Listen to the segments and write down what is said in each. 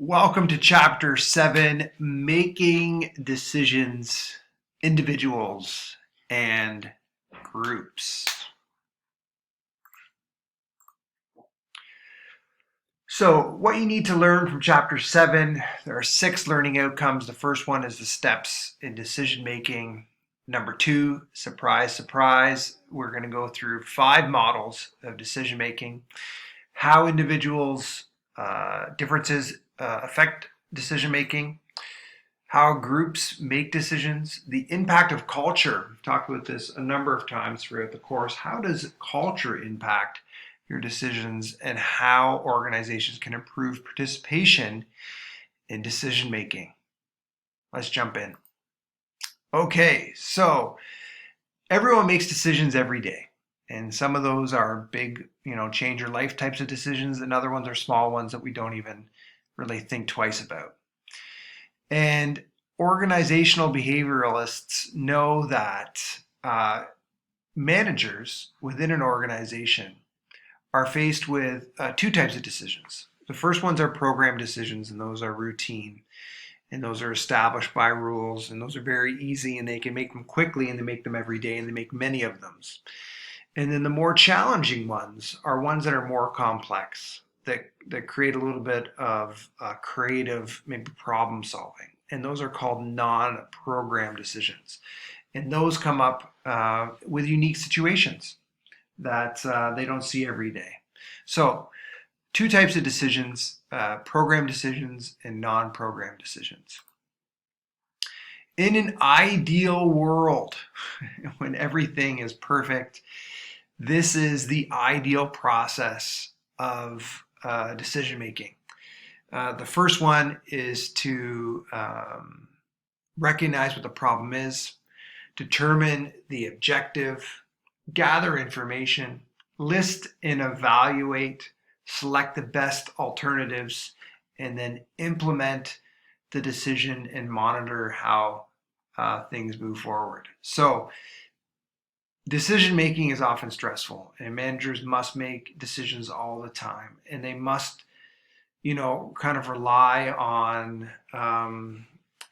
Welcome to Chapter 7, Making Decisions, Individuals, and Groups. So, what you need to learn from Chapter 7, there are 6 learning outcomes. The first one is the steps in decision making. Number 2, surprise, surprise. We're going to go through 5 models of decision making, how individuals' differences affect decision making, how groups make decisions, the impact of culture. We've talked about this a number of times throughout the course. How does culture impact your decisions, and how organizations can improve participation in decision making? Let's jump in. Okay, so everyone makes decisions every day. And some of those are big, change your life types of decisions, and other ones are small ones that we don't even really think twice about. And organizational behavioralists know that managers within an organization are faced with 2 types of decisions. The first ones are program decisions, and those are routine. And those are established by rules, and those are very easy, and they can make them quickly, and they make them every day, and they make many of them. And then the more challenging ones are ones that are more complex, that create a little bit of creative, maybe problem solving. And those are called non-program decisions. And those come up with unique situations that they don't see every day. So 2 types of decisions, program decisions and non-program decisions. In an ideal world, when everything is perfect, this is the ideal process of decision making. The first one is to recognize what the problem is, determine the objective, gather information, list and evaluate, select the best alternatives, and then implement the decision and monitor how things move forward. So decision making is often stressful, and managers must make decisions all the time, and they must, kind of rely on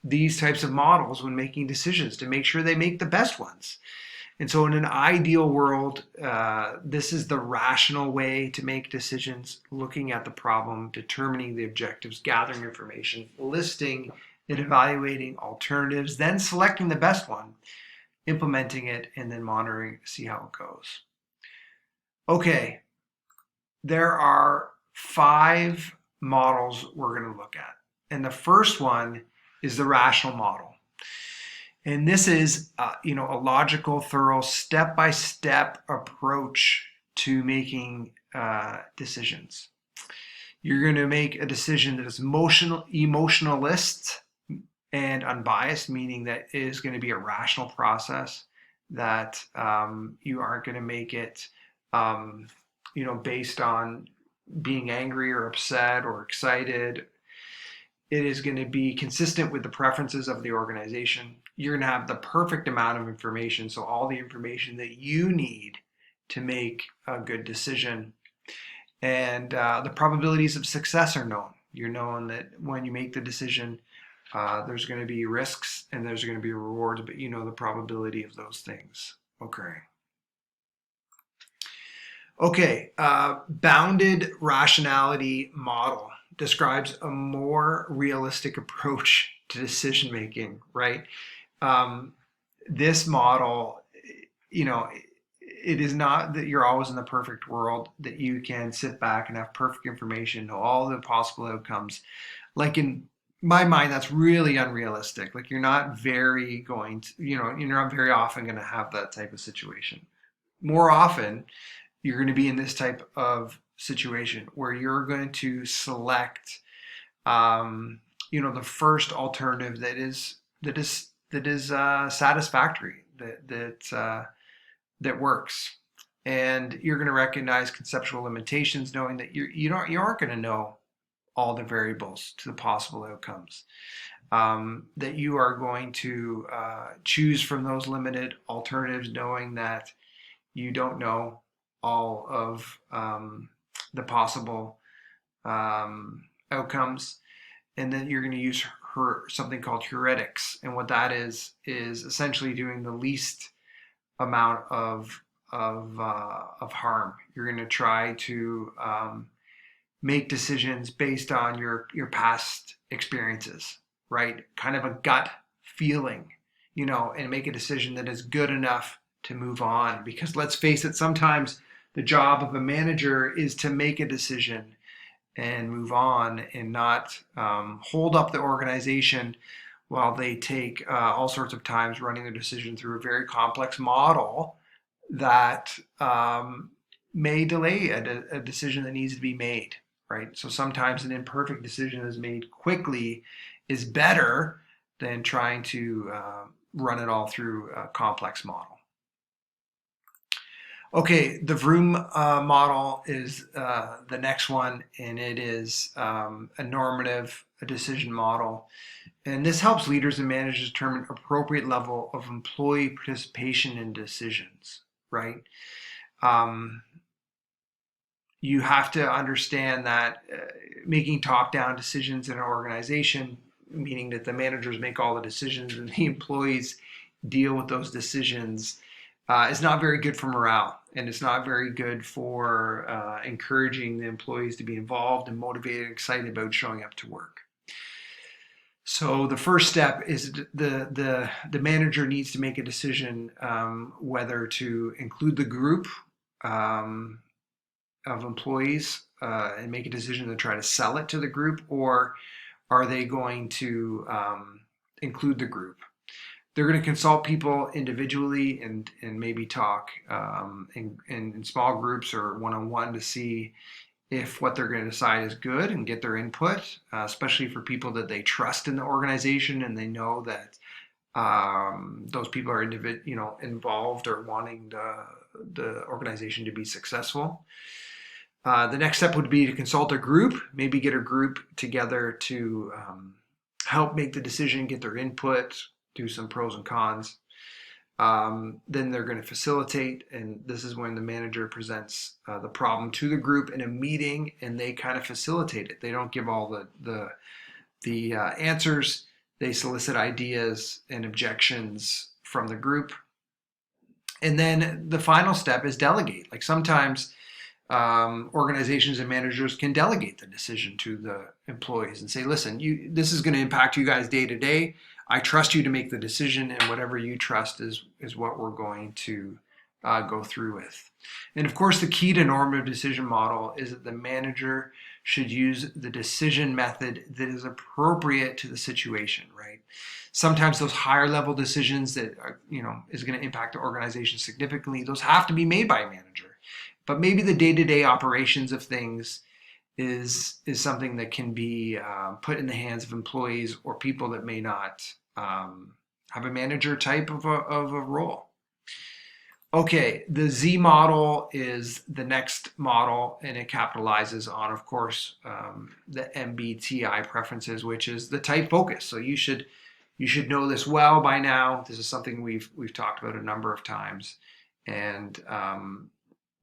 these types of models when making decisions to make sure they make the best ones. And so in an ideal world, this is the rational way to make decisions, looking at the problem, determining the objectives, gathering information, listing and evaluating alternatives, then selecting the best one, implementing it, and then monitoring to see how it goes. Okay, there are 5 models we're going to look at. And the first one is the rational model. And this is, a logical, thorough, step-by-step approach to making decisions. You're going to make a decision that is emotionalist and unbiased, meaning that it is going to be a rational process, that you aren't going to make it, based on being angry or upset or excited. It is going to be consistent with the preferences of the organization. You're going to have the perfect amount of information, so all the information that you need to make a good decision. And the probabilities of success are known. You're known that when you make the decision, there's going to be risks and there's going to be rewards, but you know the probability of those things occurring. Okay, bounded rationality model describes a more realistic approach to decision making, right? This model, it is not that you're always in the perfect world, that you can sit back and have perfect information, know all the possible outcomes. Like in my mind, that's really unrealistic. Like you're not very going to, you're not very often going to have that type of situation. More often, you're going to be in this type of situation where you're going to select, the first alternative that is satisfactory, that works, and you're going to recognize conceptual limitations, knowing that you aren't going to know all the variables to the possible outcomes. That you are going to choose from those limited alternatives, knowing that you don't know all of the possible outcomes. and then you're going to use something called heuristics. And what that is essentially doing the least amount of harm. You're going to try to make decisions based on your past experiences, right? Kind of a gut feeling, and make a decision that is good enough to move on. Because let's face it, sometimes the job of a manager is to make a decision and move on, and not hold up the organization while they take all sorts of times running their decision through a very complex model that may delay a decision that needs to be made, right? So sometimes an imperfect decision is made quickly is better than trying to run it all through a complex model. Okay, the Vroom model is the next one, and it is a normative, a decision model. And this helps leaders and managers determine appropriate level of employee participation in decisions, right? You have to understand that making top-down decisions in an organization, meaning that the managers make all the decisions and the employees deal with those decisions, is not very good for morale, and it's not very good for encouraging the employees to be involved and motivated and excited about showing up to work. So the first step is the manager needs to make a decision whether to include the group of employees and make a decision to try to sell it to the group, or are they going to include the group? They're going to consult people individually and maybe talk in small groups or one-on-one to see if what they're going to decide is good and get their input, especially for people that they trust in the organization and they know that those people are involved or wanting the organization to be successful. The next step would be to consult a group, maybe get a group together to help make the decision, get their input, do some pros and cons. Then they're going to facilitate, and this is when the manager presents the problem to the group in a meeting, and they kind of facilitate it. They don't give all the answers. They solicit ideas and objections from the group. And then the final step is delegate. Like sometimes organizations and managers can delegate the decision to the employees and say, listen, this is going to impact you guys day to day. I trust you to make the decision, and whatever you trust is what we're going to go through with. And of course, the key to normative decision model is that the manager should use the decision method that is appropriate to the situation, right? Sometimes those higher level decisions that are, is going to impact the organization significantly, those have to be made by a manager. But maybe the day-to-day operations of things is something that can be put in the hands of employees or people that may not have a manager type of a role. Okay, the Z model is the next model, and it capitalizes on, of course, the MBTI preferences, which is the type focus. So you should know this well by now. This is something we've talked about a number of times, and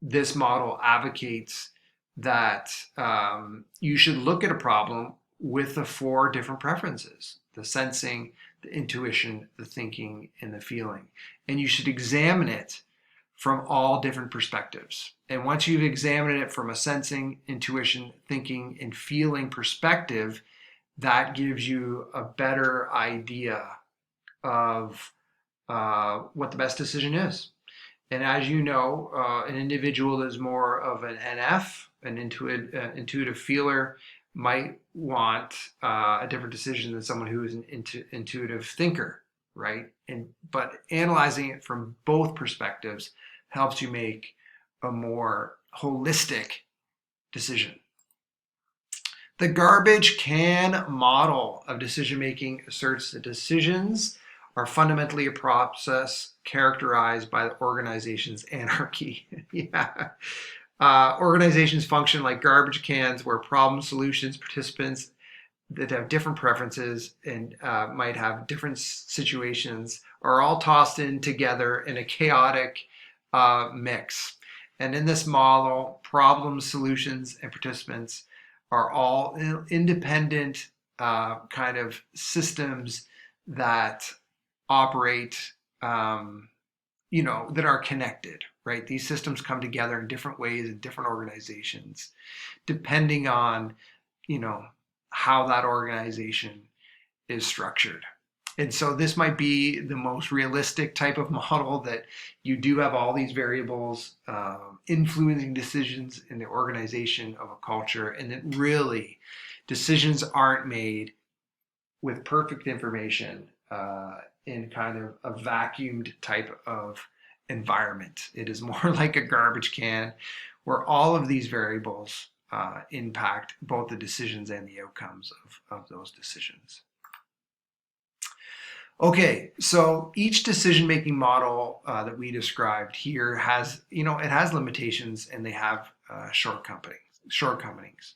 this model advocates that you should look at a problem with the 4 different preferences: the sensing, the intuition, the thinking, and the feeling. And you should examine it from all different perspectives. And once you've examined it from a sensing, intuition, thinking, and feeling perspective, that gives you a better idea of what the best decision is. And as you know, an individual that is more of an NF, an intuitive feeler, might want a different decision than someone who is an intuitive thinker, right? But analyzing it from both perspectives helps you make a more holistic decision. The garbage can model of decision making asserts that decisions are fundamentally a process characterized by the organization's anarchy. Yeah. Organizations function like garbage cans where problem solutions participants that have different preferences and might have different situations are all tossed in together in a chaotic mix. And in this model, problems, solutions, and participants are all independent kind of systems that operate, that are connected, right? These systems come together in different ways in different organizations, depending on, you know, how that organization is structured. And so this might be the most realistic type of model, that you do have all these variables influencing decisions in the organization of a culture, and that really decisions aren't made with perfect information in kind of a vacuumed type of environment. It is more like a garbage can where all of these variables impact both the decisions and the outcomes of those decisions. Okay, so each decision-making model that we described here has, it has limitations, and they have shortcomings.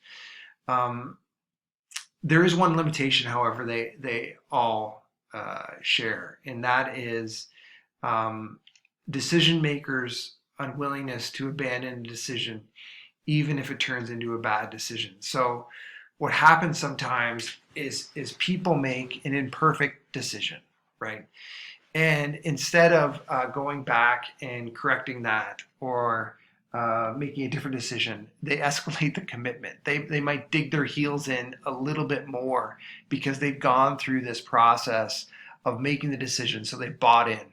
There is one limitation, however, they all share, and that is decision makers' unwillingness to abandon a decision, even if it turns into a bad decision. So what happens sometimes is people make an imperfect decision, right? And instead of going back and correcting that, or making a different decision, they escalate the commitment. They might dig their heels in a little bit more because they've gone through this process of making the decision, so they bought in.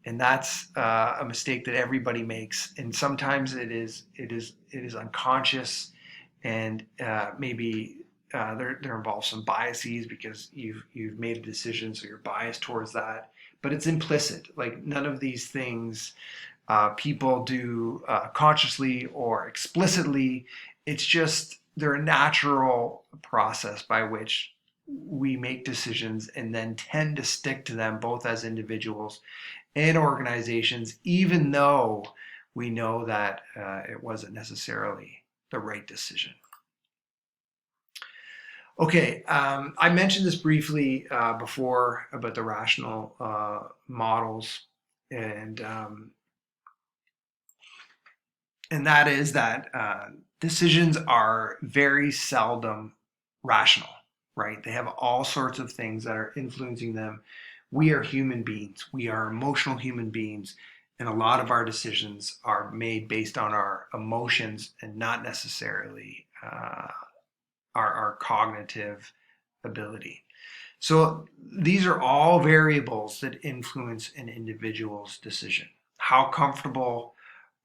And that's a mistake that everybody makes. And sometimes it is unconscious, and maybe there involves some biases because you've made a decision, so you're biased towards that. But it's implicit. Like, none of these things people do consciously or explicitly. It's just they're a natural process by which we make decisions and then tend to stick to them, both as individuals and organizations, even though we know that it wasn't necessarily the right decision. Okay, I mentioned this briefly before about the rational models, and that is that decisions are very seldom rational, right? They have all sorts of things that are influencing them. We are human beings. We are emotional human beings, and a lot of our decisions are made based on our emotions and not necessarily our cognitive ability. So these are all variables that influence an individual's decision. How comfortable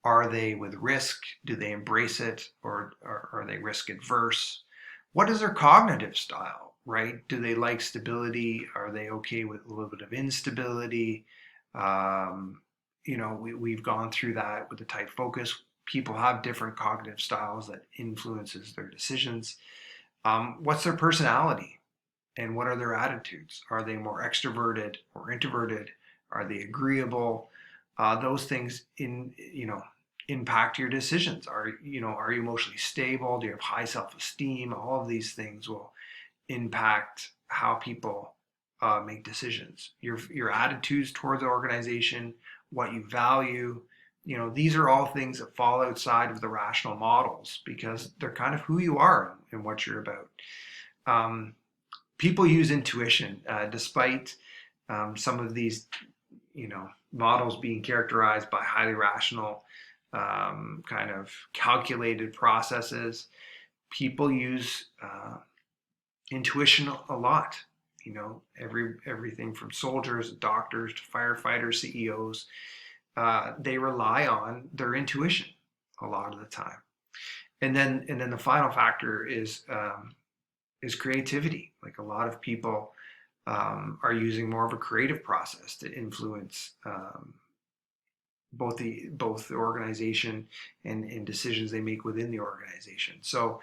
are they with risk? Do they embrace it, or are they risk adverse? What is their cognitive style, right? Do they like stability? Are they okay with a little bit of instability? We've gone through that with the type focus. People have different cognitive styles that influences their decisions. What's their personality, and what are their attitudes? Are they more extroverted or introverted? Are they agreeable? Those things impact your decisions. Are you emotionally stable? Do you have high self-esteem? All of these things will impact how people make decisions. Your attitudes towards the organization, what you value. These are all things that fall outside of the rational models because they're kind of who you are and what you're about. People use intuition, despite some of these, models being characterized by highly rational, kind of calculated processes. People use intuition a lot. Everything from soldiers, doctors, to firefighters, CEOs. They rely on their intuition a lot of the time. And then the final factor is creativity. Like, a lot of people are using more of a creative process to influence both the organization and decisions they make within the organization. So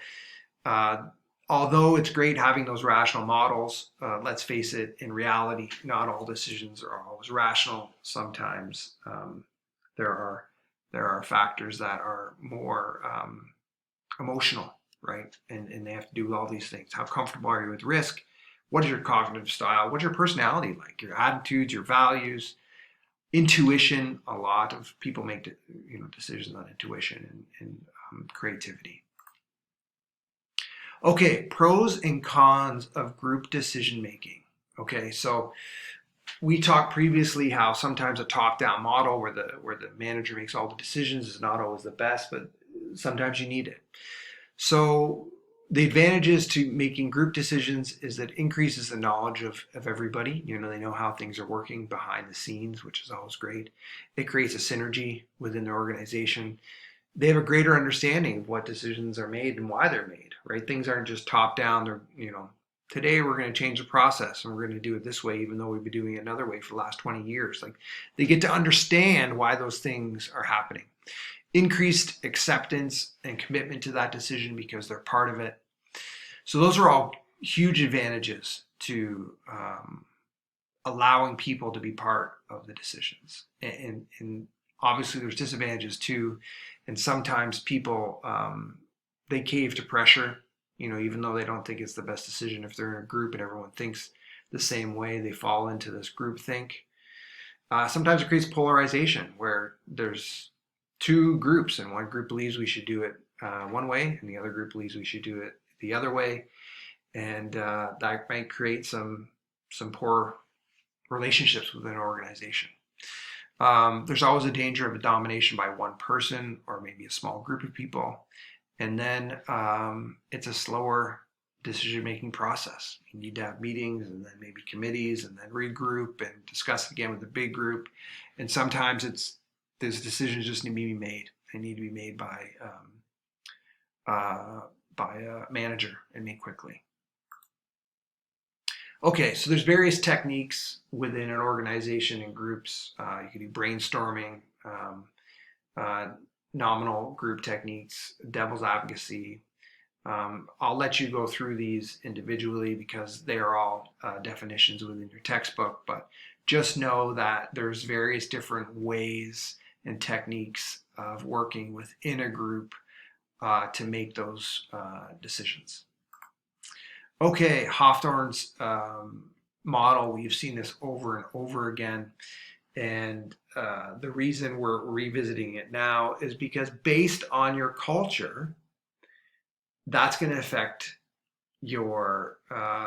although it's great having those rational models, let's face it, in reality, not all decisions are always rational. Sometimes there are factors that are more emotional, right? And they have to do all these things. How comfortable are you with risk? What is your cognitive style? What's your personality like? Your attitudes, your values, intuition. A lot of people make decisions on intuition and creativity. Okay, pros and cons of group decision making. Okay, so we talked previously how sometimes a top-down model where the manager makes all the decisions is not always the best, but sometimes you need it. So the advantages to making group decisions is that it increases the knowledge of everybody. They know how things are working behind the scenes, which is always great. It creates a synergy within the organization. They have a greater understanding of what decisions are made and why they're made, right? Things aren't just top down. They're, today we're going to change the process and we're going to do it this way, even though we've been doing it another way for the last 20 years. Like they get to understand why those things are happening. Increased acceptance and commitment to that decision because they're part of it. So those are all huge advantages to allowing people to be part of the decisions. And obviously there's disadvantages too. And sometimes people, they cave to pressure, even though they don't think it's the best decision. If they're in a group and everyone thinks the same way, they fall into this group think. Sometimes it creates polarization where there's two groups and one group believes we should do it one way and the other group believes we should do it the other way. And that might create some poor relationships within an organization. There's always a danger of a domination by one person or maybe a small group of people. And then it's a slower decision-making process. You need to have meetings and then maybe committees and then regroup and discuss again with the big group. And sometimes those decisions just need to be made. They need to be made by a manager and made quickly. Okay, so there's various techniques within an organization and groups. You can do brainstorming, nominal group techniques, devil's advocacy. I'll let you go through these individually because they are all definitions within your textbook, but just know that there's various different ways and techniques of working within a group to make those decisions. Okay, Hawthorne's model, we've seen this over and over again. And the reason we're revisiting it now is because based on your culture, that's going to affect your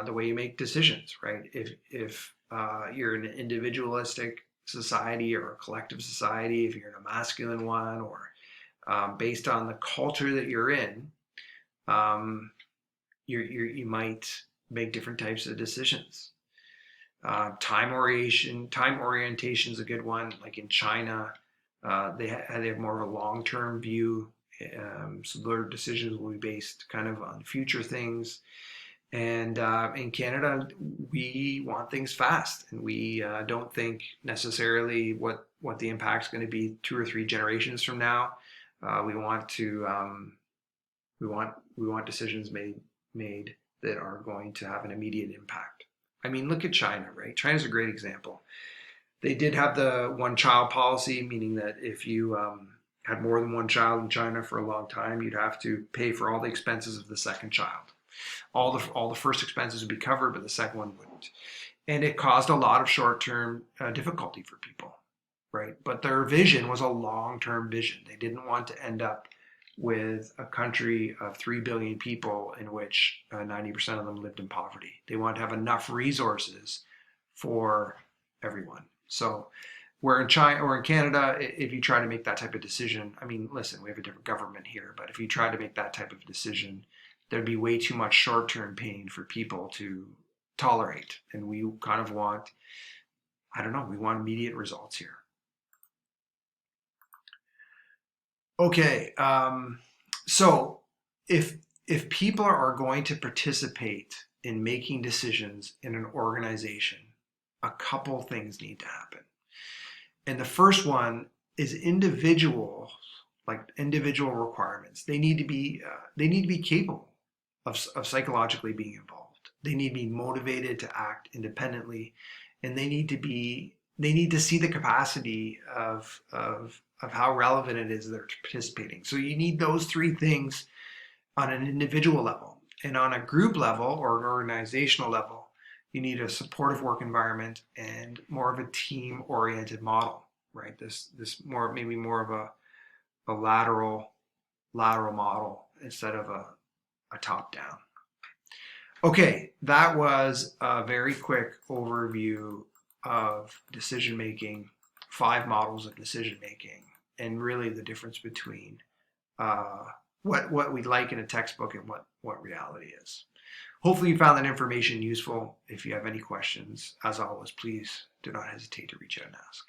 the way you make decisions, right? If you're in an individualistic society or a collective society, if you're in a masculine one, or based on the culture that you're in, you might make different types of decisions. Time orientation is a good one. Like in China, they have more of a long-term view, so their decisions will be based kind of on future things. And in Canada, we want things fast, and we don't think necessarily what the impact is going to be 2 or 3 generations from now. We want decisions made that are going to have an immediate impact. I mean, look at China, right? China's a great example. They did have the one-child policy, meaning that if you had more than one child in China for a long time, you'd have to pay for all the expenses of the second child. All the first expenses would be covered, but the second one wouldn't. And it caused a lot of short-term difficulty for people, right? But their vision was a long-term vision. They didn't want to end up with a country of 3 billion people in which 90% of them lived in poverty. They wanted to have enough resources for everyone. So where in China or in Canada, if you try to make that type of decision, I mean, listen, we have a different government here, but if you try to make that type of decision, there'd be way too much short-term pain for people to tolerate. And we kind of want, I don't know, we want immediate results here. Okay, so if people are going to participate in making decisions in an organization, a couple things need to happen. And the first one is individuals, like individual requirements. They need to be capable of psychologically being involved. They need to be motivated to act independently, and they need to see the capacity of how relevant it is they're participating. So you need those 3 things on an individual level. And on a group level or an organizational level, you need a supportive work environment and more of a team-oriented model, right? This maybe more of a lateral model instead of a top-down. Okay, that was a very quick overview of decision making, 5 models of decision making, and really the difference between uh, what we like in a textbook and what reality is. Hopefully, you found that information useful. If you have any questions, as always, please do not hesitate to reach out and ask.